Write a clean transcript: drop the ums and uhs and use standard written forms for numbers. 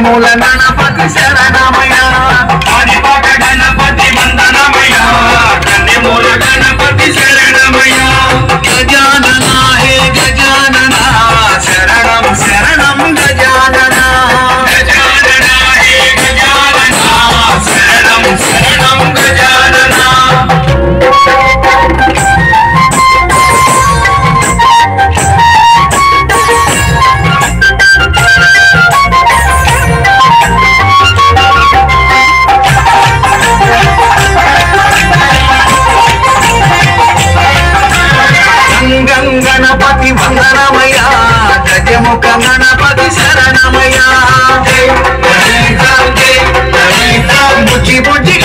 మూల గణపతి శరణమయ ఆదిపాట గణపతి వందనమయ కన్ని మూల గణపతి శరణమయ గజానన హే గజానన శరణం శరణం గజానన గజానన హే గజానన శరణం శరణం గజానన గణపతి వందనమయ గజముఖ గణపతి శరణమయ బుజ్జి బుజ్జి